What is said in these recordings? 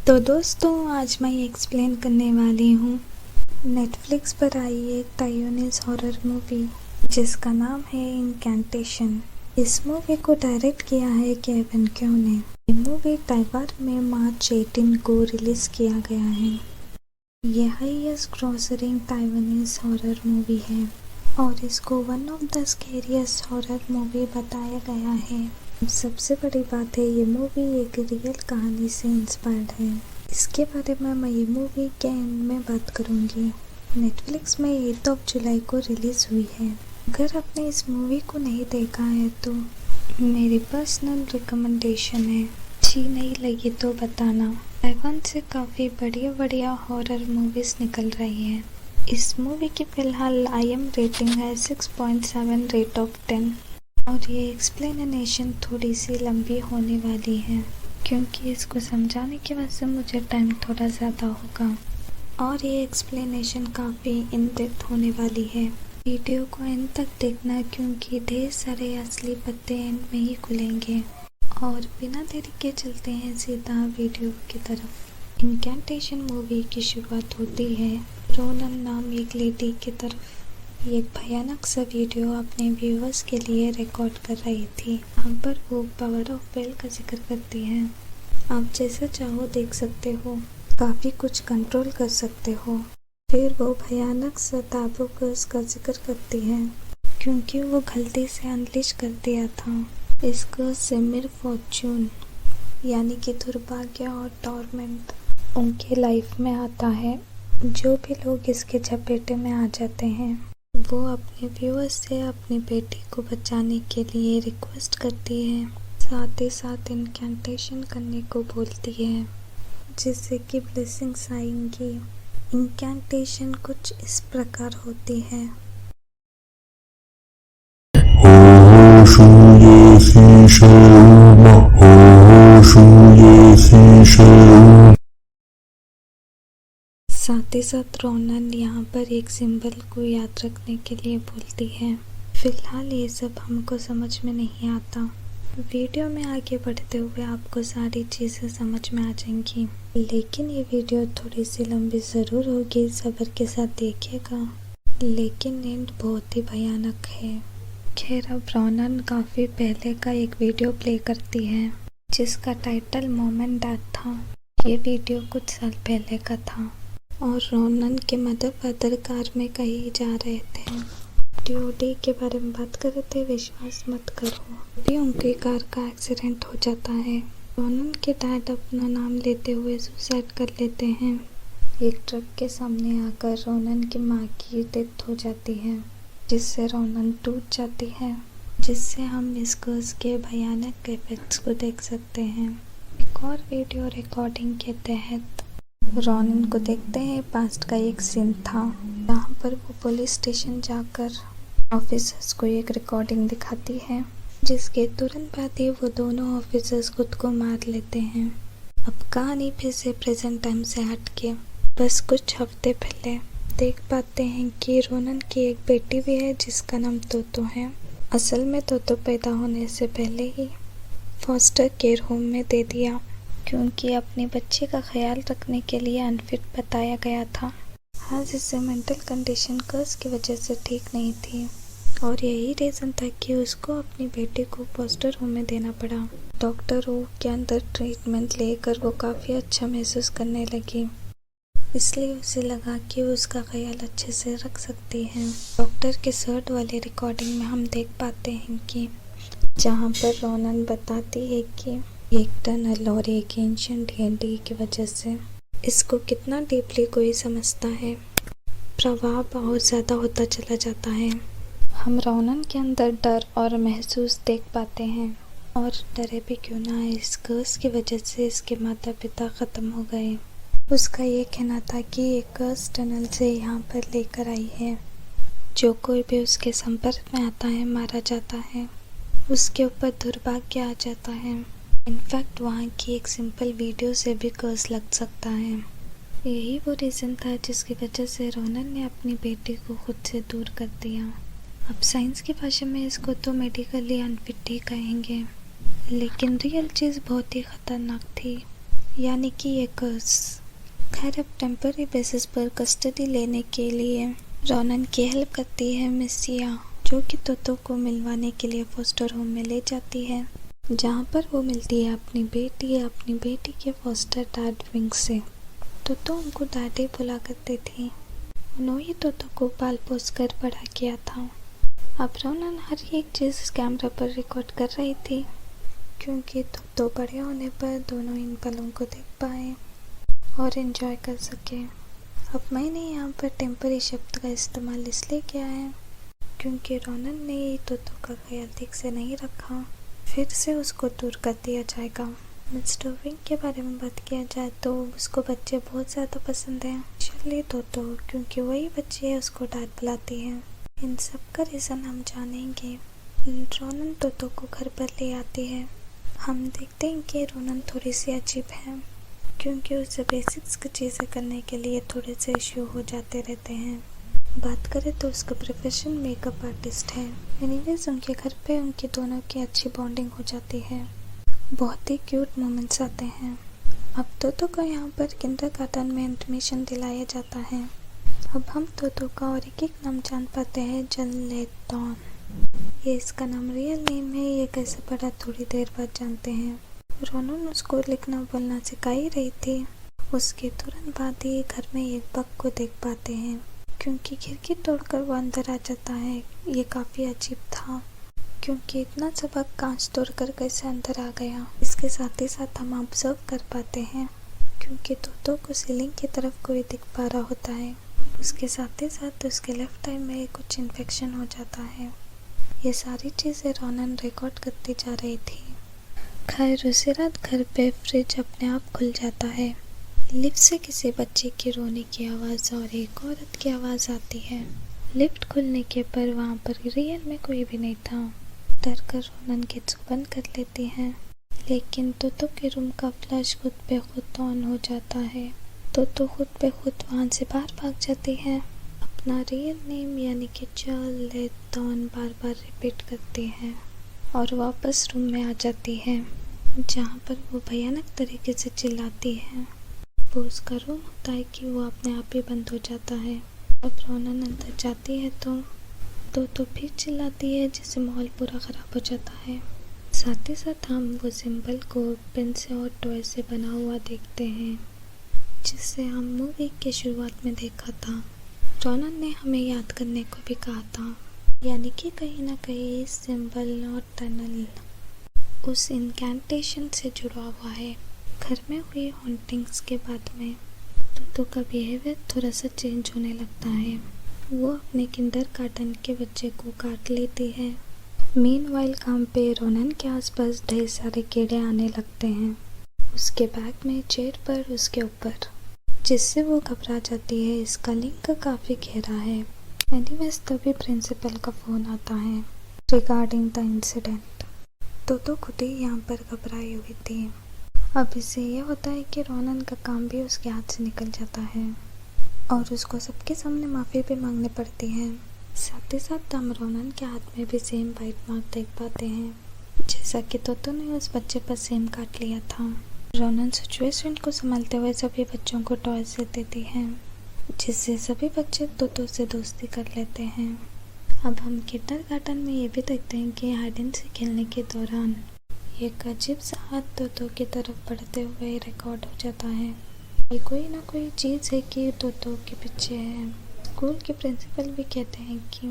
तो दोस्तों, आज मैं एक्सप्लेन करने वाली हूँ नेटफ्लिक्स पर आई एक ताइवानीज हॉरर मूवी जिसका नाम है इनकैंटेशन। इस मूवी को डायरेक्ट किया है केविन क्यू ने। ये मूवी ताइवान में मार्च 18 को रिलीज किया गया है। ये हाईएस्ट ग्रॉसरिंग ताइवानीज हॉरर मूवी है और इसको one of the scariest horror movie बताया गया है। सबसे बड़ी बात है, ये मूवी एक रियल कहानी से इंस्पायर्ड है। इसके बारे में मैं ये मूवी के एंड में बात करूंगी। नेटफ्लिक्स में 8 जुलाई को रिलीज हुई है। अगर आपने इस मूवी को नहीं देखा है तो मेरी पर्सनल रिकमेंडेशन है, अच्छी नहीं लगी तो बताना। ताइवान से काफ़ी बढ़िया हॉरर मूवीज निकल रही हैं। इस मूवी की फ़िलहाल IM रेटिंग है 6.7 रेट ऑफ 10 और ये एक्सप्लेनेशन थोड़ी सी लंबी होने वाली है क्योंकि इसको समझाने की वजह से मुझे टाइम थोड़ा ज़्यादा होगा और ये एक्सप्लेनेशन काफ़ी इन डेप्थ होने वाली है। वीडियो को एंड तक देखना क्योंकि ढेर सारे असली पत्ते एंड में ही खुलेंगे। और बिना देरी के चलते हैं सीधा वीडियो की तरफ। इनकैंटेशन मूवी की शुरुआत होती है रोनन नाम एक लेडी की तरफ। ये एक भयानक सा वीडियो अपने व्यूअर्स के लिए रिकॉर्ड कर रही थी। यहाँ पर वो पावर ऑफ विल का जिक्र करती है। आप जैसा चाहो देख सकते हो, काफ़ी कुछ कंट्रोल कर सकते हो। फिर वो भयानक सा ताबू कर्स का जिक्र करती है क्योंकि वो गलती से अनलिश कर दिया था। इस कर्स से मेरे फॉर्च्यून यानी कि दुर्भाग्य और टॉर्मेंट उनके लाइफ में आता है। जो भी लोग इसके चपेटे में आ जाते हैं वो अपने व्यूअर्स से अपनी बेटी को बचाने के लिए रिक्वेस्ट करती है, साथ ही साथ इनकैंटेशन करने को बोलती है जिससे कि ब्लेसिंग्स आएंगी। इनकैंटेशन कुछ इस प्रकार होती है। साथ ही साथ रोनन यहाँ पर एक सिंबल को याद रखने के लिए बोलती है। फिलहाल ये सब हमको समझ में नहीं आता। वीडियो में आगे बढ़ते हुए आपको सारी चीज़ें समझ में आ जाएंगी, लेकिन ये वीडियो थोड़ी सी लंबी ज़रूर होगी, सब्र के साथ देखिएगा। लेकिन एंड बहुत ही भयानक है। खैर, अब रोनन काफ़ी पहले का एक वीडियो प्ले करती है जिसका टाइटल मॉम एंड डैड था। ये वीडियो कुछ साल पहले का था और रोनन के मदर फादर कार में कहीं जा रहे थे। DOD के बारे में बात कर रहे थे, विश्वास मत करो। भी उनकी कार का एक्सीडेंट हो जाता है। रोनन के डैड अपना नाम लेते हुए सुसाइड कर लेते हैं। एक ट्रक के सामने आकर रोनन की माँ की डेथ हो जाती है जिससे रोनन टूट जाती है, जिससे हम इस कर्स के भयानक इफेक्ट्स को देख सकते हैं। एक और वीडियो रिकॉर्डिंग के तहत रोनन को देखते हैं। पास्ट का एक सीन था जहाँ पर वो पुलिस स्टेशन जाकर ऑफिसर्स को एक रिकॉर्डिंग दिखाती है जिसके तुरंत बाद ही वो दोनों ऑफिसर्स खुद को मार लेते हैं। अब कहानी फिर से प्रेजेंट टाइम से हटके बस कुछ हफ्ते पहले देख पाते हैं कि रोनन की एक बेटी भी है जिसका नाम तोतो है। असल में तोतो पैदा होने से पहले ही फॉस्टर केयर होम में दे दिया क्योंकि अपने बच्चे का ख्याल रखने के लिए अनफिट बताया गया था। आज इससे मेंटल कंडीशन कर्स की वजह से ठीक नहीं थी और यही रीज़न था कि उसको अपनी बेटी को फॉस्टर होम में देना पड़ा। डॉक्टर ओ के अंदर ट्रीटमेंट लेकर वो काफ़ी अच्छा महसूस करने लगी, इसलिए उसे लगा कि उसका ख्याल अच्छे से रख सकती है। डॉक्टर के सर्ट वाले रिकॉर्डिंग में हम देख पाते हैं कि जहाँ पर रोनन बताती है कि एक टनल और एक एंशिएंट D&D की वजह से इसको कितना डीपली कोई समझता है, प्रभाव बहुत ज़्यादा होता चला जाता है। हम रोनन के अंदर डर और महसूस देख पाते हैं और डरे भी क्यों ना, इस कर्स की वजह से इसके माता पिता ख़त्म हो गए। उसका ये कहना था कि ये कर्स टनल से यहाँ पर लेकर आई है। जो कोई भी उसके संपर्क में आता है मारा जाता है, उसके ऊपर दुर्भाग्य आ जाता है। इनफैक्ट वहाँ की एक सिंपल वीडियो से भी कर्स लग सकता है। यही वो रीज़न था जिसकी वजह से रोनन ने अपनी बेटी को खुद से दूर कर दिया। अब साइंस की भाषा में इसको तो मेडिकली अनफिट ही कहेंगे, लेकिन रियल चीज़ बहुत ही ख़तरनाक थी। यानी कि ये कर्स। खैर अब टेम्पररी बेसिस पर कस्टडी लेने के लिए रोनन की हेल्प करती है मिस सिया, जो कि तोतो को मिलवाने के लिए फोस्टर होम में ले जाती है, जहाँ पर वो मिलती है अपनी बेटी के फोस्टर डैड विंग से। तोतो उनको डैडी बुला करती थी। उन्होंने तोतो को पाल पोस कर बड़ा किया था। अब रोनन हर एक चीज़ कैमरा पर रिकॉर्ड कर रही थी, क्योंकि तोतो बड़े होने पर दोनों इन पलों को देख पाए और एंजॉय कर सके। अब मैंने यहाँ पर टेम्पररी शब्द का इस्तेमाल इसलिए किया है क्योंकि रोनन ने तोतो का ख्याल ठीक से नहीं रखा, फिर से उसको दूर कर दिया जाएगा। मिस्टर विंग के बारे में बात किया जाए तो उसको बच्चे बहुत ज़्यादा पसंद हैं, चलिए तोतो, क्योंकि वही बच्चे उसको डैड बुलाती है। इन सब का रीज़न हम जानेंगे। रोनन तोतो को घर पर ले आती है। हम देखते हैं कि रोनन थोड़ी सी अजीब है, क्योंकि उसे बेसिक्स की चीज़ें करने के लिए थोड़े से इश्यू हो जाते रहते हैं। बात करें तो उसका प्रोफेशन मेकअप आर्टिस्ट है। एनीवेज उनके घर पे उनकी दोनों की अच्छी बॉन्डिंग हो जाती है, बहुत ही क्यूट मोमेंट्स आते हैं। अब तोतो को यहाँ पर किंडरगार्टन में एडमिशन दिलाया जाता है। अब हम तोतो का और एक नाम जान पाते हैं, जन लेटॉन। ये इसका नाम रियल नेम है, ये कैसे पढ़ा थोड़ी देर बाद जानते हैं। रोनन उसको लिखना बोलना सिखा ही रही थी। उसके तुरंत बाद ही घर में एक बग को देख पाते हैं, क्योंकि खिड़की तोड़कर वो अंदर आ जाता है। ये काफ़ी अजीब था, क्योंकि इतना सा बग कांच तोड़कर कैसे अंदर आ गया। इसके साथ ही साथ हम ऑब्जर्व कर पाते हैं, क्योंकि तोतो को सीलिंग की तरफ कोई दिख पा रहा होता है। उसके साथ ही साथ उसके लेफ्ट आई में कुछ इन्फेक्शन हो जाता है। ये सारी चीज़ें रोनन रिकॉर्ड करती जा रही थी। खैर उसी रात घर पे फ्रिज अपने आप खुल जाता है। लिफ्ट से किसी बच्चे की रोने की आवाज़ और एक औरत की आवाज़ आती है। लिफ्ट खुलने के पर वहाँ पर रियल में कोई भी नहीं था। डर कर रोनन गेट्स को बंद कर लेती है, लेकिन तोतो के रूम का फ्लैश खुद पे खुद ऑन हो जाता है। तोतो खुद पे खुद वहाँ से बाहर भाग जाती है। अपना रियल नेम यानी कि जन लेटॉन बार बार रिपीट करती है और वापस रूम में आ जाती है, जहाँ पर वो भयानक तरीके से चिल्लाती है। वो उसका रूम होता है कि वो अपने आप ही बंद हो जाता है। अब रोनन अंदर जाती है तो फिर चिल्लाती है, जिससे माहौल पूरा ख़राब हो जाता है। साथ ही साथ हम वो सिंबल को पेन से और टॉय से बना हुआ देखते हैं, जिससे हम मूवी के शुरुआत में देखा था। रोनन ने हमें याद करने को भी कहा था, यानी कि कहीं ना कहीं इस सिंबल और टनल उस इनकैंटेशन से जुड़ा हुआ है। घर में हुई हॉन्टिंग्स के बाद में तोतो का बिहेवियर थोड़ा सा चेंज होने लगता है। वो अपने किंडरगार्टन के बच्चे को काट लेती है। मीनवाइल काम पे रोनन के आसपास ढेर सारे कीड़े आने लगते हैं, उसके बैग में, चेयर पर, उसके ऊपर, जिससे वो घबरा जाती है। इसका लिंक काफ़ी गहरा है। एनीवेज तभी प्रिंसिपल का फ़ोन आता है रिगार्डिंग द इंसिडेंट। तोतो खुद ही यहाँ पर घबराई हुई थी। अब इससे यह होता है कि रोनन का काम भी उसके हाथ से निकल जाता है और उसको सबके सामने माफ़ी भी मांगनी पड़ती है। साथ ही साथ हम रोनन के हाथ में भी सेम बाइट मार्क देख पाते हैं, जैसा कि तोतो ने उस बच्चे पर सेम काट लिया था। रोनन सिचुएशन को संभालते हुए सभी बच्चों को टॉयज से देती है, जिससे सभी बच्चे तोतो से दोस्ती कर लेते हैं। अब हम किंडरगार्टन में ये भी देखते हैं कि हाइड एंड सीक खेलने के दौरान एक अजीब सा हाथ तोतो की तरफ बढ़ते हुए रिकॉर्ड हो जाता है। ये कोई ना कोई चीज़ है कि तोतो के पीछे है। स्कूल के प्रिंसिपल भी कहते हैं कि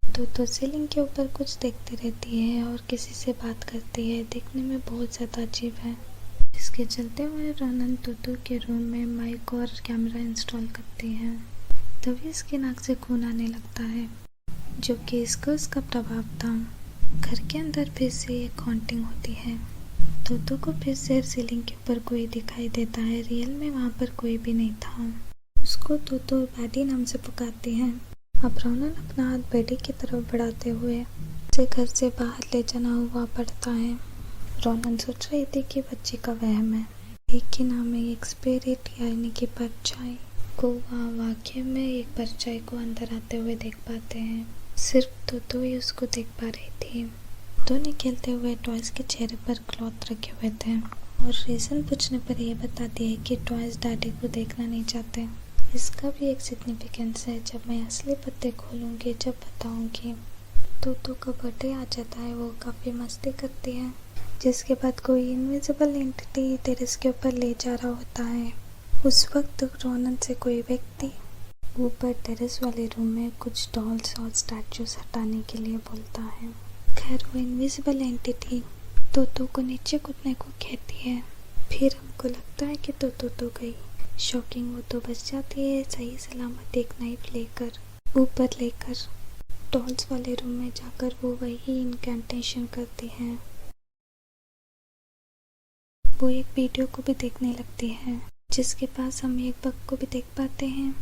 तोतो सीलिंग के ऊपर कुछ देखती रहती है और किसी से बात करती है, देखने में बहुत ज़्यादा अजीब है। इसके चलते हुए रोनन तोतो के रूम में माइक और कैमरा इंस्टॉल करती है। तभी इसके नाक से खून आने लगता है, जो कि इसको उसका प्रभाव था। घर के अंदर फिर से एक हॉन्टिंग होती है। तोतो को फिर से सीलिंग के ऊपर कोई दिखाई देता है। रियल में वहाँ पर कोई भी नहीं था। उसको तोतो बैडी नाम से पुकारती है। अब रोनन अपना हाथ बेडी की तरफ बढ़ाते हुए उसे घर से बाहर ले जाना हुआ पड़ता है। रोनन सोच रही थी कि बच्चे का वहम है, लेकिन हमें एक स्पिरिट यानी कि परछाई को वहाँ वाकई में एक परछाई को अंदर आते हुए देख पाते हैं। सिर्फ तोतो ही उसको देख पा रही थी। तोतो ने खेलते हुए टॉयज के चेहरे पर क्लॉथ रखे हुए थे। और रीज़न पूछने पर यह बताती है कि टॉयज डैडी को देखना नहीं चाहते। इसका भी एक सिग्निफिकेंस है। जब मैं असली पत्ते खोलूँगी, जब बताऊँगी। तोतो का बर्थडे आ जाता है, वो काफ़ी मस्ती करती है, जिसके बाद कोई इनविजिबल एंटिटी टेरेस के ऊपर ले जा रहा होता है। उस वक्त रोनन से कोई व्यक्ति ऊपर टेरेस वाले रूम में कुछ डॉल्स और स्टैचूज हटाने के लिए बोलता है। खैर, वो इनविजिबल एंटिटी तोतो को नीचे कूदने को कहती है। फिर हमको लगता है कि तोतो तो गई। शॉकिंग, वो तो बच जाती है सही सलामत एक नाइफ लेकर ऊपर लेकर डॉल्स वाले रूम में जाकर वो वही इनकैंटेशन करती है। वो एक वीडियो को भी देखने लगती है, जिसके पास हम एक बग को भी देख पाते हैं,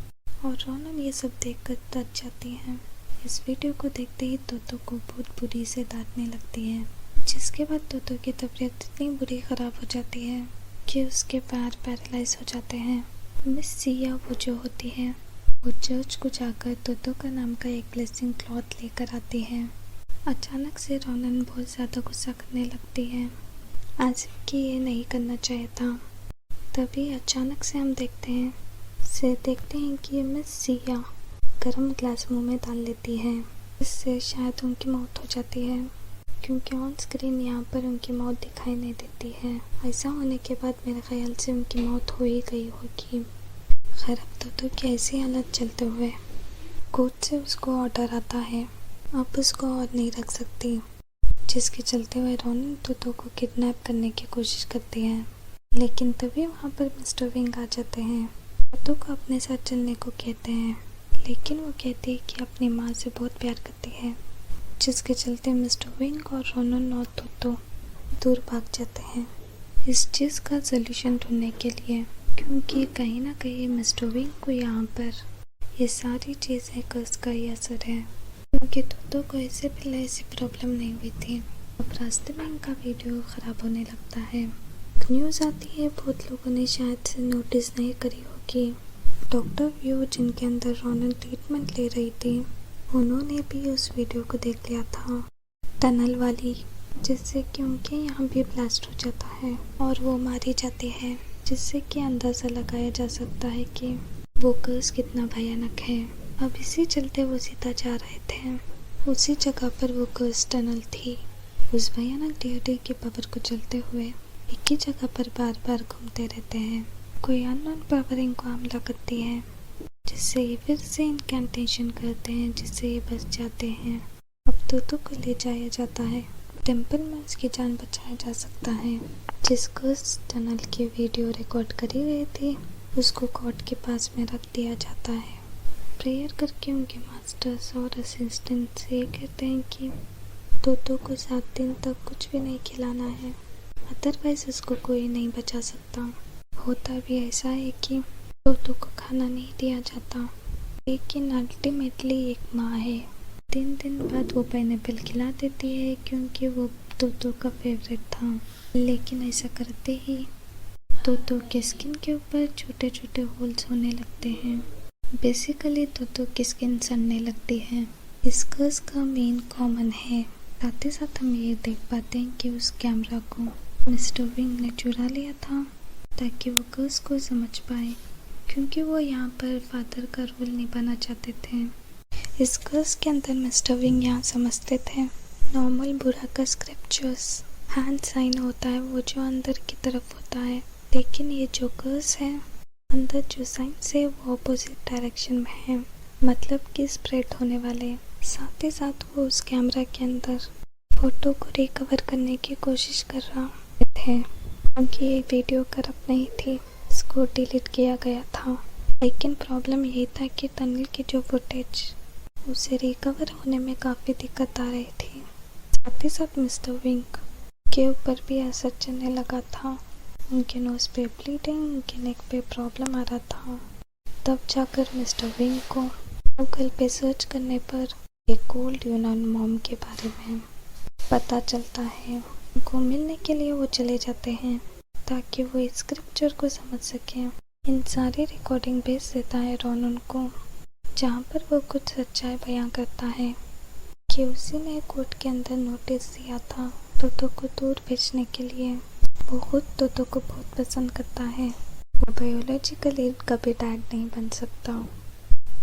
और रोनन ये सब देखकर थक जाती है। इस वीडियो को देखते ही तोतो को बहुत बुरी से डांटने लगती है, जिसके बाद तोतो की तबीयत इतनी बुरी खराब हो जाती है कि उसके पैर पैरालाइज हो जाते हैं। मिस सिया वो जो होती है, वो चर्च को जाकर तोतो का नाम का एक ब्लेसिंग क्लॉथ लेकर आती है। अचानक से रोनन बहुत ज़्यादा गुस्सा करने लगती है, आज कि ये नहीं करना चाहिए था। तभी अचानक से हम देखते हैं कि मिस सिया गर्म ग्लास मुंह में डाल लेती है, इससे शायद उनकी मौत हो जाती है, क्योंकि ऑन स्क्रीन यहाँ पर उनकी मौत दिखाई नहीं देती है। ऐसा होने के बाद मेरे ख्याल से उनकी मौत हो ही गई होगी। खैर, अब तोतो की ऐसी हालत चलते हुए कोर्ट से उसको ऑर्डर आता है, अब उसको और नहीं रख सकती, जिसके चलते हुए रोनन तोतो को किडनैप करने की कोशिश करती है। लेकिन तभी वहाँ पर मिस्टर विंग आ जाते हैं। तोतो को अपने साथ चलने को कहते हैं, लेकिन वो कहती है कि अपनी माँ से बहुत प्यार करती है, जिसके चलते मिस्टर विंग और रोनन और तोतो दूर भाग जाते हैं इस चीज़ का सलूशन ढूंढने के लिए, क्योंकि कहीं ना कहीं मिस्टर विंग को यहाँ पर ये सारी चीज़ें कर्स का ही असर है, क्योंकि तोतो को इससे पहले ऐसी प्रॉब्लम नहीं हुई थी। अब रास्ते में इनका वीडियो ख़राब होने लगता है। न्यूज़ आती है, बहुत लोगों ने शायद से नोटिस नहीं करी होगी। डॉक्टर व्यू, जिनके अंदर रोनन ट्रीटमेंट ले रही थी, उन्होंने भी उस वीडियो को देख लिया था, टनल वाली, जिससे कि उनके यहाँ भी ब्लास्ट हो जाता है और वो मारी जाती है, जिससे कि अंदाज़ा लगाया जा सकता है कि वो कर्स कितना भयानक है। अब इसी चलते वो सीधा जा रहे थे, उसी जगह पर वो कर्स टनल थी। उस भयानक डिटी की पावर को चलते हुए एक ही जगह पर बार बार घूमते रहते हैं। कोई अननोन पावर इनको हमला करती है, जिससे ये फिर से इनकैंटेशन करते हैं, जिससे ये बच जाते हैं। अब तोतो को ले जाया जाता है टेम्पल में, उसकी जान बचाया जा सकता है। जिसको इस टनल की वीडियो रिकॉर्ड करी गई थी, उसको कोर्ट के पास में रख दिया जाता है। प्रेयर करके उनके मास्टर्स और असिस्टेंट से कहते हैं कि तोतो को 7 दिन तक कुछ भी नहीं खिलाना है, अदरवाइज उसको कोई नहीं बचा सकता। होता भी ऐसा है कि तोतो को खाना नहीं दिया जाता, लेकिन अल्टीमेटली एक माँ है, 3 दिन बाद वो पाइनएप्पल खिला देती है, क्योंकि वो तोतो का फेवरेट था। लेकिन ऐसा करते ही तोतो के स्किन के ऊपर छोटे छोटे होल्स होने लगते हैं। बेसिकली तोतो की स्किन सड़ने लगती है। इस कर्स का मेन कॉमन है। साथ ही साथ हम ये देख पाते हैं कि उस कैमरा को मिस्टर विंग ने चुरा लिया था, ताकि वो कर्स को समझ पाए, क्योंकि वो यहाँ पर फादर का रोल निभाना चाहते थे। इस कर्स के अंदर मिस्टर विंग यहाँ समझते थे नॉर्मल बुरा का स्क्रिप्चर्स हैंड साइन होता है, वो जो अंदर की तरफ होता है, लेकिन ये जो कर्स है अंदर जो साइंस है वो अपोजिट डायरेक्शन में है, मतलब कि स्प्रेड होने वाले। साथ ही साथ वो उस कैमरा के अंदर फोटो को रिकवर करने की कोशिश कर रहा थे, क्योंकि ये वीडियो करप्ट नहीं थी, इसको डिलीट किया गया था। लेकिन प्रॉब्लम यही था कि टनल की जो फुटेज, उसे रिकवर होने में काफ़ी दिक्कत आ रही थी। साथ ही साथ मिस्टर विंग के ऊपर भी असर चलने लगा था, उनके नोज पे ब्लीडिंग, उनके नेक पे प्रॉब्लम आ रहा था। तब जाकर मिस्टर विंग को गूगल पे सर्च करने पर एक ओल्ड यूनान मॉम के बारे में पता चलता है। उनको मिलने के लिए वो चले जाते हैं, ताकि वो इस स्क्रिप्चर को समझ सकें। इन सारी रिकॉर्डिंग भेज देता है रोनन को, जहाँ पर वो कुछ सच्चाई बयां करता है कि उसी ने कोर्ट के अंदर नोटिस दिया था तोतो को दूर भेजने के लिए, वो खुद तोतो को बहुत पसंद करता है। वो बायोलॉजिकली कभी डैड नहीं बन सकता।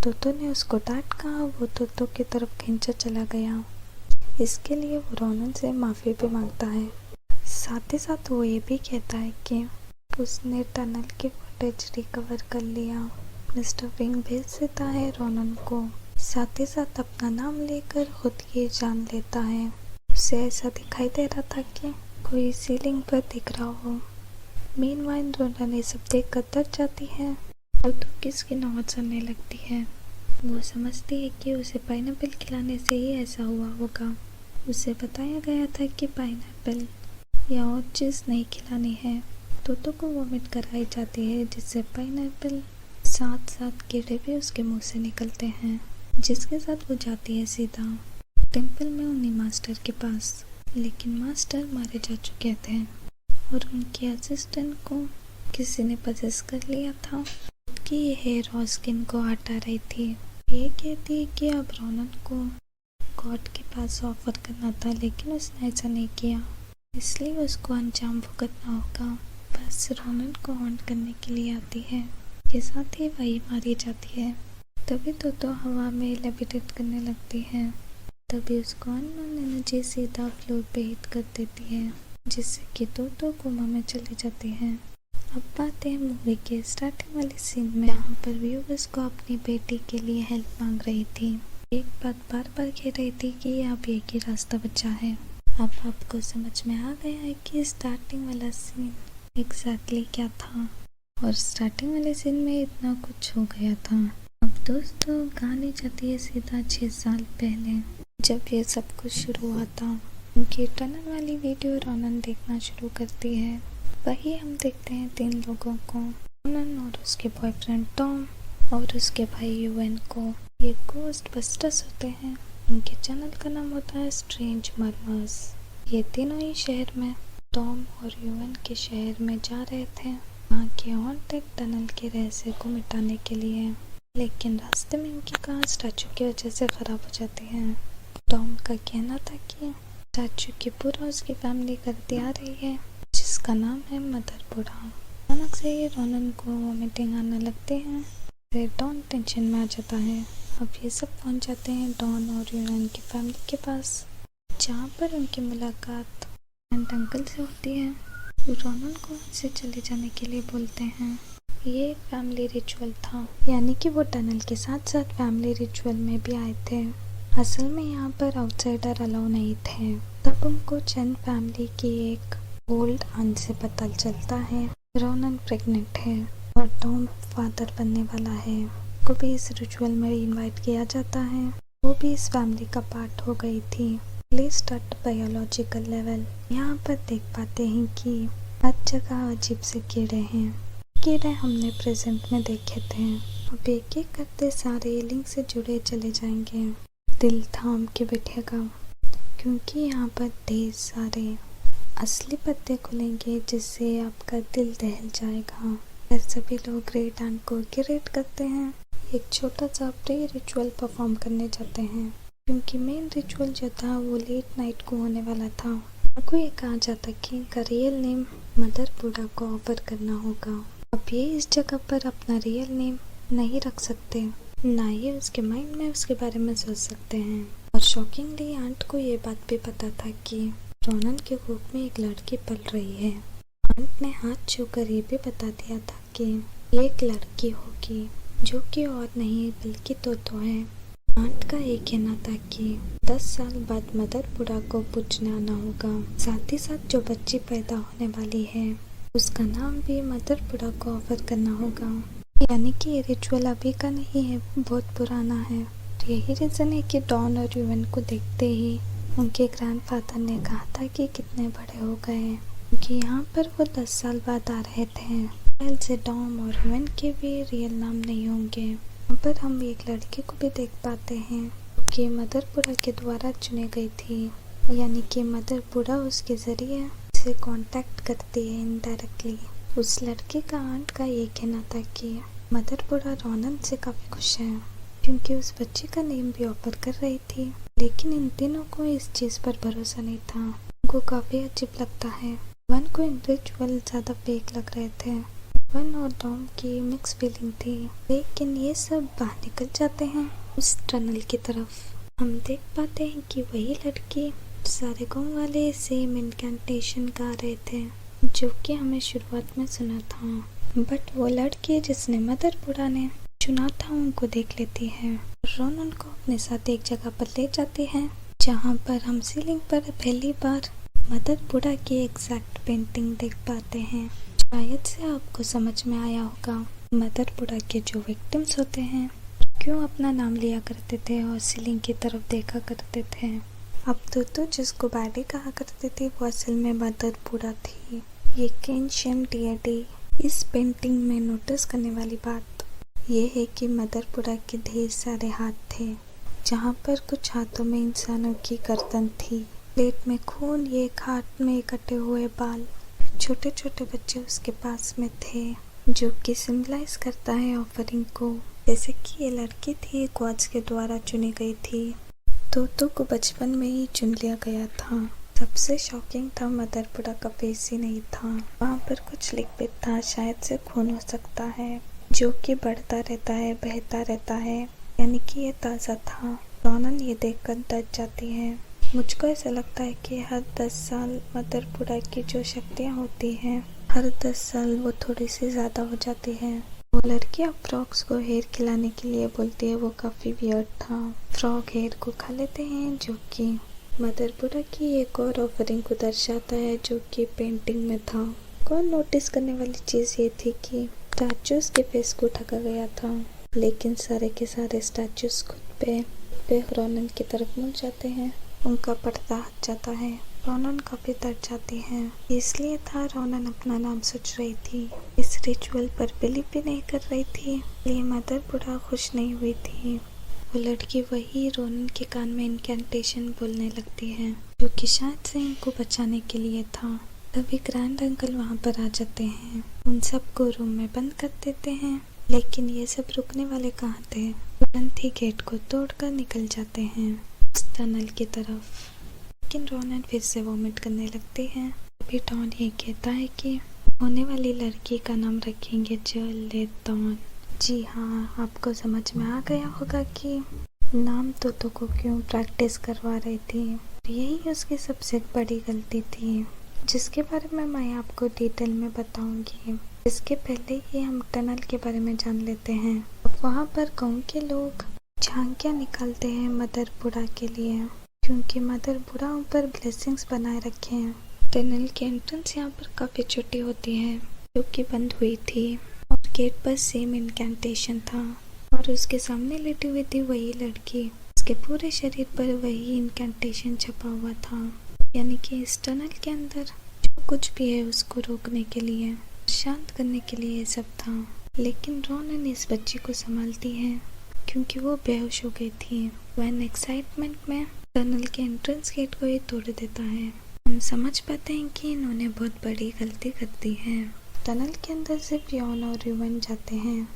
तोतो ने उसको डांट कहा, वो तोतो की तरफ खींचा चला गया। इसके लिए वो रोनन से माफ़ी भी मांगता है। साथ ही साथ वो ये भी कहता है कि उसने टनल की फुटेज रिकवर कर लिया। मिस्टर विंग भेज देता है रोनन को। साथ ही साथ अपना नाम लेकर खुद की जान लेता है। उसे ऐसा दिखाई दे रहा था कि कोई सीलिंग पर दिख रहा हो। मीनवाइल रोनन ये सब देख कर डर जाती है और तो किसकी नौबत चलने लगती है। वो समझती है कि उसे पाइनएप्पल खिलाने से ही ऐसा हुआ होगा। उसे बताया गया था कि पाइनएप्पल या और चीज़ नहीं खिलानी है। तोतो को वोमिट कराई जाती है, जिससे पाइनएप्पल साथ साथ कीड़े भी उसके मुंह से निकलते हैं, जिसके साथ वो जाती है सीधा टेम्पल में उन्हीं मास्टर के पास। लेकिन मास्टर मारे जा चुके थे और उनके असिस्टेंट को किसी ने पजेस कर लिया था। कि ये हेयर और स्किन को हटा रही थी। ये कहती है कि अब रोनन को गॉड के पास ऑफर करना था, लेकिन उसने ऐसा नहीं किया, इसलिए उसको अंजाम भुगतना होगा। बस रोनन को हॉन्ट करने के लिए आती है। के साथ ही वही मारी जाती है। तभी तो हवा में लेविटेट करने लगती है। तभी उसको अननोन एनर्जी सीधा फ्लोर पे हिट कर देती है, जिससे कि तो कोमा में चली जाती है। अब बात है मूवी के स्टार्टिंग वाले सीन में। यहाँ पर व्यूअर्स को अपनी बेटी के लिए हेल्प मांग रही थी। एक बात बार बार कह रही थी कि अब एक ही रास्ता बचा है। अब आपको समझ में आ गया है कि स्टार्टिंग वाला सीन एग्जैक्टली क्या था, और स्टार्टिंग वाले सीन में इतना कुछ हो गया था। अब दोस्तों कहानी जाती है सीधा 6 साल पहले, जब ये सब कुछ शुरू हुआ था। उनकी टनल वाली वीडियो रोनन देखना शुरू करती है। वही हम देखते हैं 3 लोगों को, रोनन और उसके बॉयफ्रेंड टॉम और उसके भाई यूएन को। ये गोस्ट बस्टर्स होते हैं। उनके चैनल का नाम होता है स्ट्रेंज मर्मर्स। ये तीनों ही शहर में टॉम और यूएन के शहर में जा रहे थे, वहाँ के हॉन्टेड टनल के रहस्य को मिटाने के लिए। लेकिन रास्ते में इनकी कार स्टैचू की वजह से खराब हो जाती है। टॉम का कहना था कि स्टैचू की पूरा उसकी फैमिली करती आ रही है, जिसका नाम है मदर बूढ़ा। अचानक से ही रोनन को वोमिटिंग आने लगते हैं। फिर डॉन टेंशन में आ जाता है। अब ये सब पहुंच जाते हैं डॉन और यूएन की फैमिली के पास, जहाँ पर उनकी मुलाकात एंड अंकल से होती है। रोनन को उनसे चले जाने के लिए बोलते हैं। ये एक फैमिली रिचुअल था, यानी कि वो टनल के साथ साथ फैमिली रिचुअल में भी आए थे। असल में यहाँ पर आउटसाइडर अलाउ नहीं थे। तब उनको चैन फैमिली की एक ओल्ड आंट से पता चलता है रोनन प्रेग्नेंट है और टॉम फादर बनने वाला है। को भी इस रिचुअल में इनवाइट किया जाता है। वो भी इस फैमिली का पार्ट हो गई थी। At least at biological level. यहाँ पर देख पाते हैं कि हर जगह अजीब से कीड़े हैं। कीड़े हमने प्रेजेंट में देखे थे। अब एक एक करते सारे लिंक से जुड़े चले जाएंगे। दिल थाम के बैठेगा, क्योंकि यहाँ पर ढेर सारे असली पत्ते खुलेंगे, जिससे आपका दिल दहल जाएगा। फिर सभी लोग ग्रेट आंट को क्रिएट करते हैं। एक छोटा सा प्री रिचुअल परफॉर्म करने जाते हैं, क्योंकि मेन रिचुअल जो था वो लेट नाइट को होने वाला था। आपको ये कहा जाता कि इनका रियल नेम मदर बूढ़ा को ऑफर करना होगा। अब ये इस जगह पर अपना रियल नेम नहीं रख सकते, ना ये उसके माइंड में उसके बारे में सोच सकते हैं। और शॉकिंगली आंट को ये बात भी पता था कि रोनन के कोख में एक लड़की पल रही है। आंट ने हाथ छूकर ये भी बता दिया था कि ये एक लड़की होगी, जो कि और नहीं बल्कि तोतो है। आंट का ये कहना था कि 10 साल बाद मदर बूढ़ा को पूछने आना होगा। साथ ही साथ जो बच्ची पैदा होने वाली है उसका नाम भी मदर बूढ़ा को ऑफर करना होगा। यानी कि ये रिचुअल अभी का नहीं है, बहुत पुराना है। यही रीज़न है कि डॉन और यूएन को देखते ही उनके ग्रैंडफादर ने कहा था कि कितने बड़े हो गए, क्योंकि यहाँ पर वो 10 साल बाद आ रहे थे। पहले से डॉम और यूएन के भी रियल नाम नहीं होंगे। यहाँ पर हम एक लड़की को भी देख पाते हैं कि मदर बूढ़ा के द्वारा चुनी गई थी, यानी कि मदर बूढ़ा उसके जरिए उसे कांटेक्ट करती है इनडायरेक्टली। उस लड़के का आंट का ये कहना था कि मदर बूढ़ा रोनन से काफ़ी खुश है, क्योंकि उस बच्चे का नेम भी ऑफर कर रही थी। लेकिन इन तीनों को इस चीज़ पर भरोसा नहीं था। उनको काफ़ी अजीब लगता है वन को इंडिविजुअल ज़्यादा फेक लग रहे थे। वन और टॉम की मिक्स फीलिंग थी, लेकिन ये सब बाहर निकल जाते हैं उस टनल की तरफ। हम देख पाते हैं कि वही लड़की सारे गाँव वाले सेम इनकैंटेशन गा रहे थे जो कि हमें शुरुआत में सुना था। बट वो लड़की जिसने मदर बुढ़ा ने चुना था उनको देख लेती है। रोनन को अपने साथ एक जगह पर ले जाती है जहाँ पर हम सीलिंग पर पहली बार मदर बुढ़ा की एग्जैक्ट पेंटिंग देख पाते हैं। शायद से आपको समझ में आया होगा मदर बुढ़ा के जो विक्टिम्स होते हैं क्यों अपना नाम लिया करते थे और सीलिंग की तरफ देखा करते थे। अब तो जिसको बैडी कहा करते थे वो असल में मदर बुढ़ा थी। ये एंशिएंट डीईडी। इस पेंटिंग में नोटिस करने वाली बात ये है कि मदर बुढ़ा के ढेर सारे हाथ थे, जहाँ पर कुछ हाथों में इंसानों की गर्दन थी, प्लेट में खून, ये हाथ में कटे हुए बाल। छोटे छोटे बच्चे उसके पास में थे जो कि सिंबलाइज करता है ऑफरिंग को, जैसे कि ये लड़की थी गॉड्स के द्वारा चुनी गई थी। तोतो को बचपन में ही चुन लिया गया था। सबसे शॉकिंग था मदर बुढ़ा का फेस ही नहीं था, वहाँ पर कुछ लिक्विड था, शायद से खून हो सकता है जो कि बढ़ता रहता है, बहता रहता है, यानी कि ये ताज़ा था। रोनन ये देखकर डर जाती है। मुझको ऐसा लगता है कि हर 10 साल मदर बुढ़ा की जो शक्तियाँ होती हैं हर 10 साल वो थोड़ी सी ज़्यादा हो जाती है। वो लड़की अब फ्रॉग्स को हेयर खिलाने के लिए बोलती है, वो काफ़ी वियर्ड था। फ्रॉग हेयर को खा लेते हैं जो कि मदर बुढ़ा की एक और ऑफरिंग को दर्शाता है जो कि पेंटिंग में था। को नोटिस करने वाली चीज़ ये थी कि स्टैचूज के फेस को ढका गया था, लेकिन सारे के सारे स्टैचूज खुद पे रोनन की तरफ मुड़ जाते हैं। उनका पर्दा हट जाता है। रोनन काफी डर जाती है। इसलिए था रोनन अपना नाम सोच रही थी, इस रिचुअल पर बिलीव भी नहीं कर रही थी, इसलिए मदर बुढ़ा खुश नहीं हुई थी। वो लड़की वही रोनन के कान में इनकैंटेशन बोलने लगती है जो कि शायद से इनको बचाने के लिए था। तभी ग्रैंड अंकल वहाँ पर आ जाते हैं, उन सबको रूम में बंद कर देते हैं, लेकिन ये सब रुकने वाले कहाँ थे। तुरंत ही गेट को तोड़कर निकल जाते हैं उस टनल की तरफ। लेकिन रोनन फिर से वॉमिट करने लगती है। अभी डॉन ये कहता है कि होने वाली लड़की का नाम रखेंगे जर्लेटन। जी हाँ, आपको समझ में आ गया होगा कि नाम तो को क्यों प्रैक्टिस करवा रही थी। यही उसकी सबसे बड़ी गलती थी जिसके बारे में मैं आपको डिटेल में बताऊंगी। इसके पहले ही हम टनल के बारे में जान लेते हैं। अब वहाँ पर गाँव के लोग झांकियाँ निकालते हैं मदर बुढ़ा के लिए, क्योंकि मदर बुढ़ा ऊपर ब्लेसिंग्स बनाए रखे हैं। टनल की एंट्रेंस यहाँ पर काफ़ी छोटी होती है जो कि बंद हुई थी और गेट पर सेम इनकैंटेशन था और उसके सामने लेटी हुई थी वही लड़की, उसके पूरे शरीर पर वही इनकैंटेशन छपा हुआ था। यानी कि इस टनल के अंदर जो कुछ भी है उसको रोकने के लिए, शांत करने के लिए सब था। लेकिन रोनन इस बच्ची को संभालती है क्योंकि वो बेहोश हो गई थी। वह एक्साइटमेंट में टनल के एंट्रेंस गेट को ही तोड़ देता है। हम समझ पाते हैं कि इन्होंने बहुत बड़ी गलती कर दी है। टनल के अंदर सिर्फ यौन और ह्यूमन जाते हैं,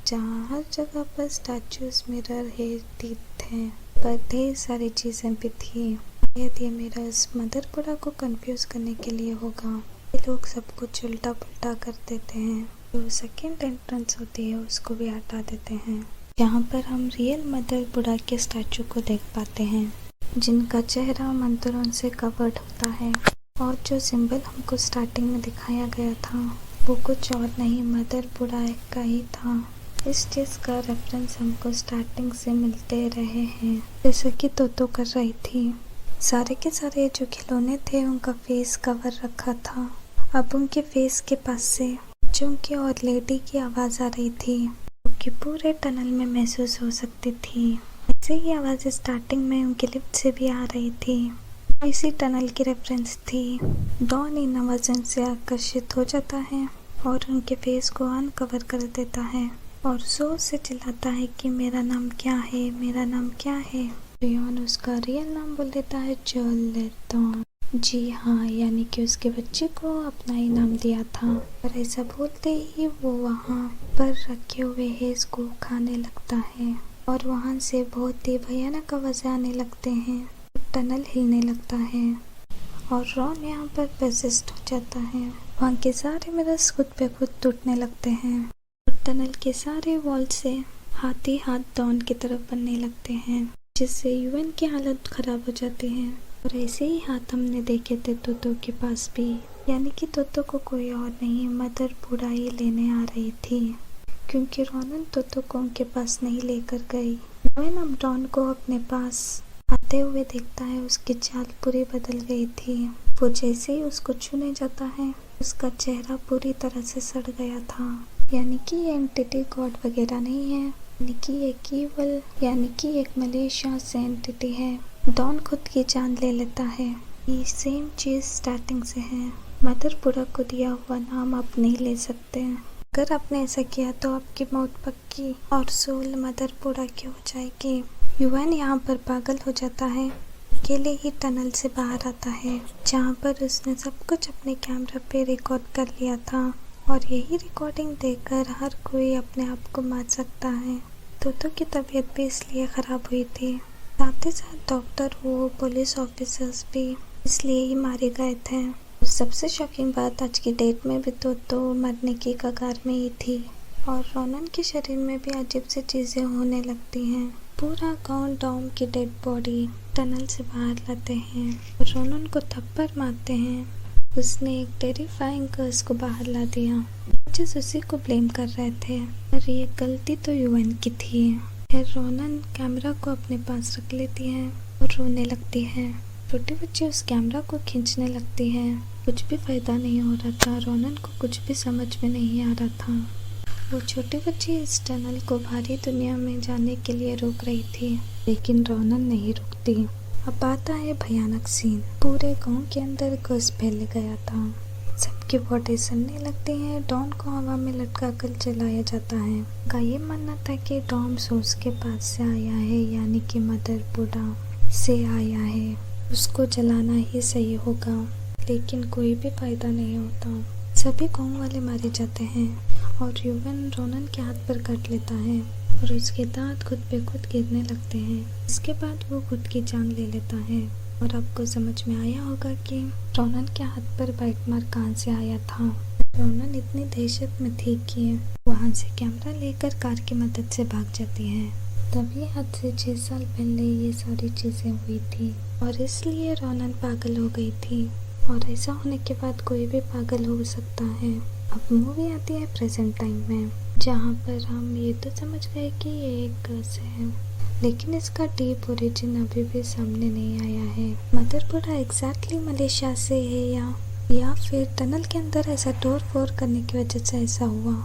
जहाँ हर जगह पर स्टैचूज, मिरर, हेयर, टीथ थे, पर ढेर सारी चीज़ें भी थी। शायद ये मिरर्स मदर बुढ़ा को कंफ्यूज करने के लिए होगा। ये लोग सब कुछ उल्टा पुल्टा कर देते हैं। जो सेकेंड एंट्रेंस होती है उसको भी हटा देते हैं। यहाँ पर हम रियल मदर बुढ़ा के स्टैचू को देख पाते हैं जिनका चेहरा मंत्रों से कवर्ड होता है, और जो सिंबल हमको स्टार्टिंग में दिखाया गया था वो कुछ और नहीं मदर बुढ़ा का ही था। इस चीज़ का रेफरेंस हमको स्टार्टिंग से मिलते रहे हैं, जैसे कि तोतो कर रही थी। सारे के सारे जो खिलौने थे उनका फेस कवर रखा था। अब उनके फेस के पास से बच्चों की और लेडी की आवाज़ आ रही थी जो कि पूरे टनल में महसूस हो सकती थी। ऐसे ही आवाज़ें स्टार्टिंग में उनके लिफ्ट से भी आ रही थी। इसी टनल की रेफरेंस थी। डॉन इन आवाज़ों से आकर्षित हो जाता है और उनके फेस को अनकवर कर देता है और जोर से चिल्लाता है कि मेरा नाम क्या है, मेरा नाम क्या है। रियोन उसका रियल नाम बोल देता है, जर्लेटन। जी हाँ, यानी कि उसके बच्चे को अपना ही नाम दिया था। पर ऐसा बोलते ही वो वहाँ पर रखे हुए हेज को खाने लगता है और वहाँ से बहुत ही भयानक आवाज़ें आने लगते हैं। टनल हिलने लगता है और रॉन यहाँ पर पोसेस्ड हो जाता है। वहाँ के सारे मिरर्स खुद पे खुद टूटने लगते हैं और टनल के सारे वॉल से हाथ ही हाथ डॉन की तरफ बनने लगते हैं, जिससे यूएन की हालत खराब हो जाती है। और ऐसे ही हाथ हमने देखे थे तोतो के पास भी, यानी कि तोतो को कोई और नहीं मदर बूढ़ा ही लेने आ रही थी, क्योंकि रोनन तोतो को उनके पास नहीं लेकर गई। यूएन अब डॉन को अपने पास आते हुए देखता है। उसकी चाल पूरी बदल गई थी। वो जैसे ही उसको छूने जाता है उसका चेहरा पूरी तरह से सड़ गया था। यानी कि ये एंटिटी गॉड वगैरह नहीं है, यानी कि एक ईवल, यानी कि एक मलेशिया से एंटिटी है। डॉन खुद की जान ले लेता है। ये सेम चीज स्टार्टिंग से है। मदर बूढ़ा को दिया हुआ नाम आप नहीं ले सकते। अगर आपने ऐसा किया तो आपकी मौत पक्की और सोल मदर बूढ़ा की हो जाएगी। यूएन यहाँ पर पागल हो जाता है। अकेले ही टनल से बाहर आता है, जहाँ पर उसने सब कुछ अपने कैमरा पे रिकॉर्ड कर लिया था और यही रिकॉर्डिंग देखकर हर कोई अपने आप को मार सकता है। तोतो की तबीयत भी इसलिए ख़राब हुई थी। साथ ही साथ डॉक्टर वो पुलिस ऑफिसर्स भी इसलिए ही मारे गए थे। सबसे शॉकिंग बात, आज की डेट में भी तोतो मरने की कगार में ही थी और रोनन के शरीर में भी अजीब सी चीज़ें होने लगती हैं। पूरा गांव डॉम की डेड बॉडी टनल से बाहर लाते हैं और रोनन को थप्पड़ मारते हैं। उसने एक टेरिफाइंग कर्स को बाहर ला दिया। जज उसी को ब्लेम कर रहे थे, पर ये गलती तो यूएन की थी। फिर रोनन कैमरा को अपने पास रख लेती है और रोने लगती है। छोटी बच्ची उस कैमरा को खींचने लगती है। कुछ भी फायदा नहीं हो रहा था। रोनन को कुछ भी समझ में नहीं आ रहा था। वो छोटी बच्ची इस टनल को बाहरी दुनिया में जाने के लिए रोक रही थी, लेकिन रोनन नहीं रुकती। अब आता है भयानक सीन। पूरे गांव के अंदर कर्स फैल गया था। सबकी बॉडी सड़ने लगती है। डॉन को हवा में लटका कर जलाया जाता है। का ये मानना था कि डॉम सोर्स के पास से आया है, यानी कि मदर बूढ़ा से आया है, उसको जलाना ही सही होगा। लेकिन कोई भी फायदा नहीं होता। सभी गाँव वाले मारे जाते हैं और यूएन रोनन के हाथ पर काट लेता है और उसके दांत खुद पे खुद गिरने लगते हैं। इसके बाद वो खुद की जान ले लेता है। और आपको समझ में आया होगा कि रोनन के हाथ पर बाइट मार्क कहाँ से आया था। रोनन इतनी दहशत में थी कि वहाँ से कैमरा लेकर कार की मदद से भाग जाती है। तभी आज से 6 साल पहले ये सारी चीज़ें हुई थी और इसलिए रोनन पागल हो गई थी। और ऐसा होने के बाद कोई भी पागल हो सकता है। अब मूवी आती है प्रेजेंट टाइम में, जहाँ पर हम ये तो समझ गए कि ये एक कर्स है, लेकिन इसका डीप ओरिजिन अभी भी सामने नहीं आया है। मदर बूढ़ा एग्जैक्टली मलेशिया से है या फिर टनल के अंदर ऐसा तोड़ फोड़ करने की वजह से ऐसा हुआ।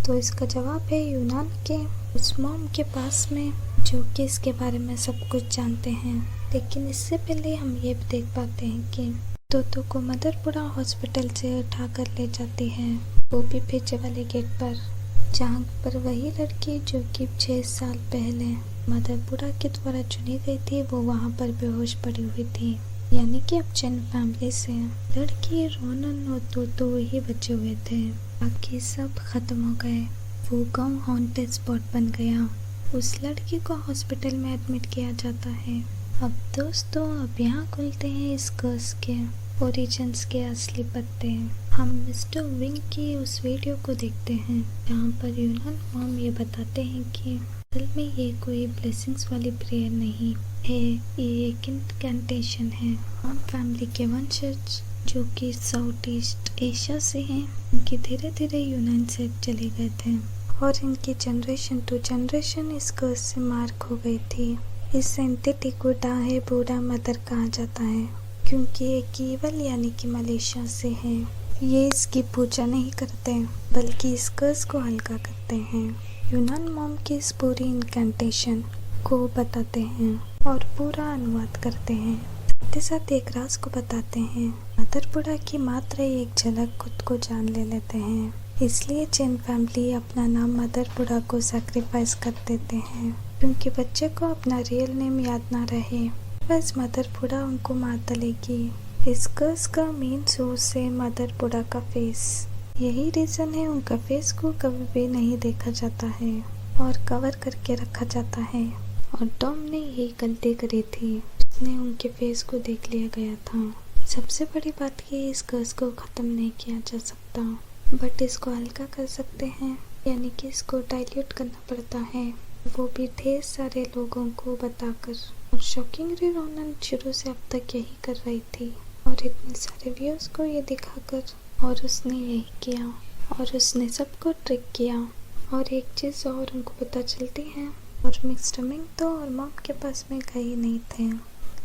तो इसका जवाब है यूनान के उस मॉम के पास में, जो कि इसके बारे में सब कुछ जानते हैं। लेकिन इससे पहले हम ये भी देख पाते हैं कि तोतो को मदर बूढ़ा हॉस्पिटल से उठा कर ले जाती है, वो भी पीछे वाले गेट पर, जहाँ पर वही लड़की जो कि 6 साल पहले मदर बूढ़ा के द्वारा चुनी गई थी, वो वहाँ पर बेहोश पड़ी हुई थी। यानी कि अब चैन फैमिली से लड़की, रोनन और तोतो ही बचे हुए थे, बाकी सब खत्म हो गए। वो गाँव हॉन्टेड स्पॉट बन गया। उस लड़की को हॉस्पिटल में एडमिट किया जाता है। अब दोस्तों, अब यहाँ खुलते हैं इस कर्स के ओरिजिन्स के असली पत्ते। हम मिस्टर विंग की उस वीडियो को देखते हैं, जहाँ पर यूनान मॉम ये बताते हैं कि असल में ये कोई ब्लेसिंग्स वाली प्रेयर नहीं है, ये एक इनकैंटेशन है। हम फैमिली के वंशज जो कि साउथ ईस्ट एशिया से हैं, उनकी धीरे धीरे यूनान से चले गए थे और इनकी जनरेशन टू जनरेशन इस कर्स से मार्क हो गई थी। इस एंटिटी को डाहे बूढ़ा मदर कहा जाता है, क्योंकि ये ईवल यानी कि मलेशिया से है। ये इसकी पूजा नहीं करते, बल्कि इस कर्स को हल्का करते हैं। यूनान मॉम की इस पूरी इनकैंटेशन को बताते हैं और पूरा अनुवाद करते हैं। साथ ही साथ एक राज को बताते हैं। मदर बूढ़ा की मात्र एक झलक खुद को जान ले लेते हैं, इसलिए चैन फैमिली अपना नाम मदर बूढ़ा को सैक्रिफाइस कर देते हैं, क्योंकि बच्चे को अपना रियल नेम याद ना रहे। बस मदर बूढ़ा उनको मार डालेगी। इस कर्स का मेन सोर्स है मदर बूढ़ा का फेस। यही रीज़न है उनका फेस को कभी भी नहीं देखा जाता है और कवर करके रखा जाता है। और टॉम ने यही गलती करी थी, उसने उनके फेस को देख लिया गया था। सबसे बड़ी बात ये इस कर्ज को ख़त्म नहीं किया जा सकता, बट इसको हल्का कर सकते हैं, यानी कि इसको डाइल्यूट करना पड़ता है, वो भी ढेर सारे लोगों को बताकर। और शॉकिंगली रोनन शुरू से अब तक यही कर रही थी और इतने सारे व्यूअर्स को ये दिखाकर, और उसने यही किया और उसने सबको ट्रिक किया। और एक चीज़ और उनको पता चलती है, और मिस्टर मिंग तो और मॉम के पास में गए नहीं थे,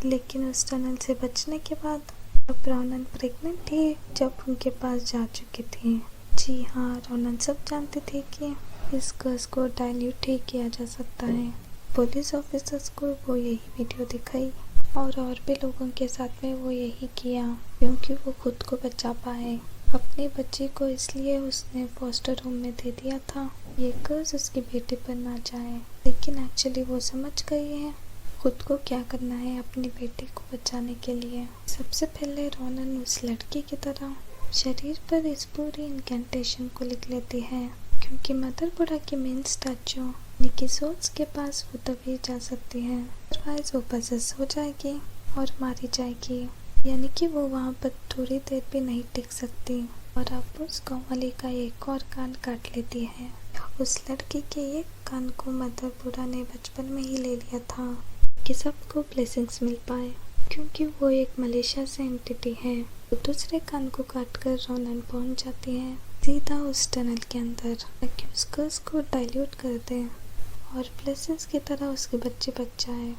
लेकिन उस टनल से बचने के बाद अब रोनन प्रेग्नेंट थी जब उनके पास जा चुकी थी। जी हाँ, रोनन सब जानते थे कि इस कर्ज को डाइल्यूट ही किया जा सकता है। पुलिस ऑफिसर्स को वो यही वीडियो दिखाई और भी लोगों के साथ में वो यही किया, क्योंकि वो खुद को बचा पाए अपनी बच्ची को, इसलिए उसने फोस्टर होम में दे दिया था ये कर्ज उसकी बेटी पर ना जाए। लेकिन एक्चुअली वो समझ गई है खुद को क्या करना है अपनी बेटी को बचाने के लिए। सबसे पहले रोनन उस लड़की की तरह शरीर पर इस पूरी इनकेंटेशन को लिख लेती है, क्योंकि मदर बुढ़ा की मेन स्टैचू निकी सोल्स के पास वो तभी जा सकती है, अदरवाइज वो पसेस हो जाएगी और मारी जाएगी, यानी कि वो वहाँ पर थोड़ी देर भी नहीं टिक सकती। और अब उस गाँव वाली का एक और कान काट लेती है। उस लड़की के एक कान को मदर बुढ़ा ने बचपन में ही ले लिया था कि सबको ब्लेसिंग्स मिल पाए, क्योंकि वो एक मलेशिया से एंटिटी है। तो दूसरे कान को काट कर रोनन पहुंच जाती है सीधा उस टनल के अंदर, ताकि उस कर्ज को डाइल्यूट कर दे और ब्लेसिंग्स की तरह उसके बच्चे बच जाए।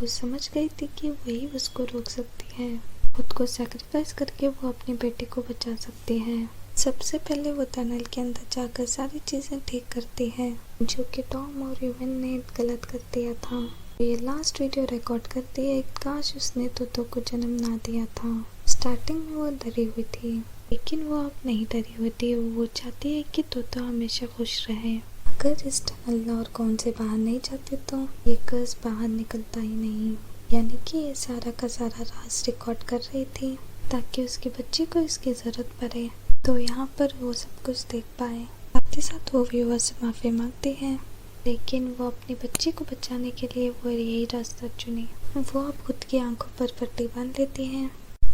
वो समझ गई थी कि वही उसको रोक सकती है, खुद को सैक्रिफाइस करके वो अपनी बेटी को बचा सकती है। सबसे पहले वो टनल के अंदर जाकर सारी चीज़ें ठीक करती है, जो कि टॉम और यूवन ने गलत कर दिया था। ये लास्ट वीडियो रिकॉर्ड करती है, काश उसने तोतो को जन्म ना दिया था। स्टार्टिंग में वो डरी हुई थी, लेकिन वो अब नहीं डरी हुई थी। वो चाहती है कि तोतो हमेशा खुश रहे। अगर इस टनल और कौन से बाहर नहीं जाते तो ये कर्ज बाहर निकलता ही नहीं, यानी कि ये सारा का सारा राज रिकॉर्ड कर रही थी ताकि उसकी बच्ची को इसकी ज़रूरत पड़े तो यहाँ पर वो सब कुछ देख पाए। साथ ही साथ वो व्यूअर से माफ़ी मांगती है, लेकिन वो अपनी बच्ची को बचाने के लिए वो यही रास्ता चुनी। वो अब खुद की आंखों पर पट्टी बांध लेती है।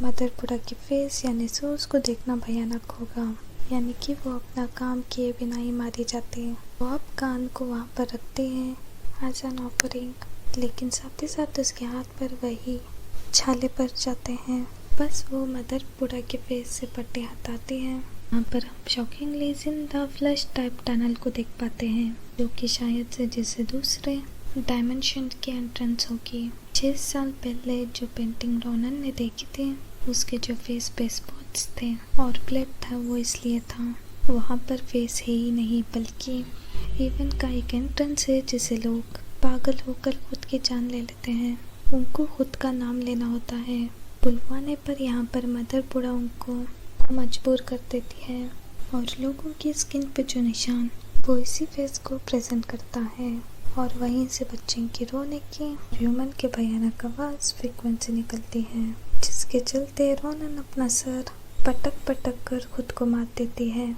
मदर बुढ़ा की फेस यानी सोर्स को देखना भयानक होगा, यानी कि वो अपना काम किए बिना ही मारी जाती है। वो अब कान को वहाँ पर रखते हैं एज एन ऑफरिंग, लेकिन साथ ही साथ उसके हाथ पर वही छाले पड़ जाते हैं। बस वो मदर बुढ़ा के फेस से पट्टी हटाती है। यहाँ पर हम शॉकिंगली जिंदा फ्लैश टाइप टनल को देख पाते हैं, जो कि शायद से जैसे दूसरे डायमेंशन की एंट्रेंस होगी। 6 साल पहले जो पेंटिंग रोनन ने देखी थी, उसके जो फेस पे स्पॉट्स थे और ब्लड था, वो इसलिए था वहाँ पर फेस है ही नहीं, बल्कि इवन का एक एंट्रेंस है जिसे लोग पागल होकर खुद की जान ले लेते हैं। उनको खुद का नाम लेना होता है, बुलवाने पर यहाँ पर मदर बुढ़ा उनको मजबूर कर देती है, और लोगों की स्किन पे जो निशान वो इसी फेस को प्रेजेंट करता है। और वहीं से बच्चे की रोने की ह्यूमन के भयानक आवाज़ फ्रीक्वेंसी निकलती है, जिसके चलते रोनन अपना सर पटक पटक कर खुद को मार देती है।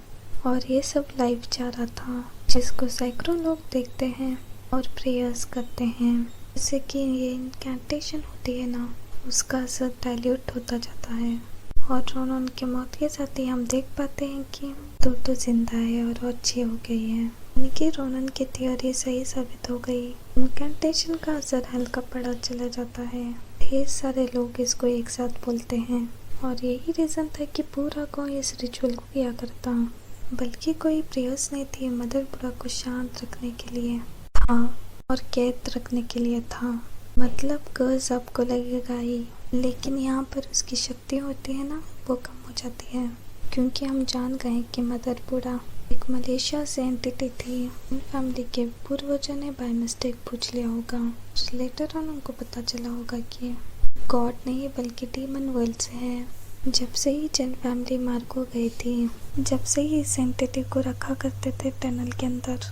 और ये सब लाइव जा रहा था, जिसको सैकड़ों लोग देखते हैं और प्रेयर्स करते हैं, जैसे कि ये इनकैंटेशन होती है ना, उसका असर डाइल्यूट होता जाता है। और रोनन की मौत के साथ ही हम देख पाते हैं कि तोतो जिंदा है और अच्छी हो गई है, यानी कि रोनन की थ्योरी सही साबित हो गई। इनकैंटेशन का असर हल्का पड़ा चला जाता है। ढेर सारे लोग इसको एक साथ बोलते हैं, और यही रीज़न था कि पूरा गाँव इस रिचुअल को किया करता, बल्कि कोई प्रेयर्स नहीं थी, मदर बुढ़ा को शांत रखने के लिए था और कैद रखने के लिए था। मतलब कर्ज आपको लगेगा ही, लेकिन यहाँ पर उसकी शक्ति होती है ना, वो कम हो जाती है, क्योंकि हम जान गए कि मदर बुढ़ा एक मलेशिया से एंटिटी थी। उन फैमिली के पूर्वजों ने बाय मिस्टेक पूछ लिया होगा। लेटर ऑन उनको पता चला होगा कि गॉड नहीं बल्कि डीमन वर्ल्ड से है। जब से ही जन फैमिली मार को गई थी, जब से ही इस एंटिटी को रखा करते थे टनल के अंदर,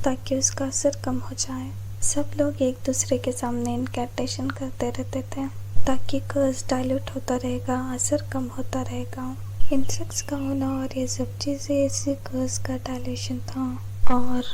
ताकि उसका असर कम हो जाए। सब लोग एक दूसरे के सामने इनकैंटेशन करते रहते थे, ताकि कर्ज डाइल्यूट होता रहेगा, असर कम होता रहेगा। इंसेक्ट्स का होना और ये सब चीज़ें इसी कर्ज का डायलेशन था। और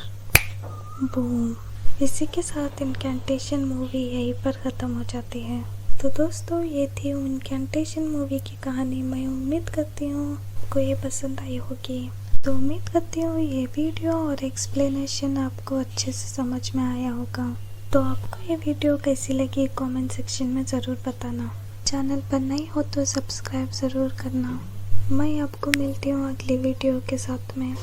बूम, इसी के साथ इनकैंटेशन मूवी यहीं पर ख़त्म हो जाती है। तो दोस्तों ये थी इनकैंटेशन मूवी की कहानी। मैं उम्मीद करती हूँ आपको ये पसंद आई होगी। तो उम्मीद करती हूँ ये वीडियो और एक्सप्लेनेशन आपको अच्छे से समझ में आया होगा। तो आपको ये वीडियो कैसी लगी कमेंट सेक्शन में ज़रूर बताना। चैनल पर नए हो तो सब्सक्राइब ज़रूर करना। मैं आपको मिलती हूँ अगली वीडियो के साथ में।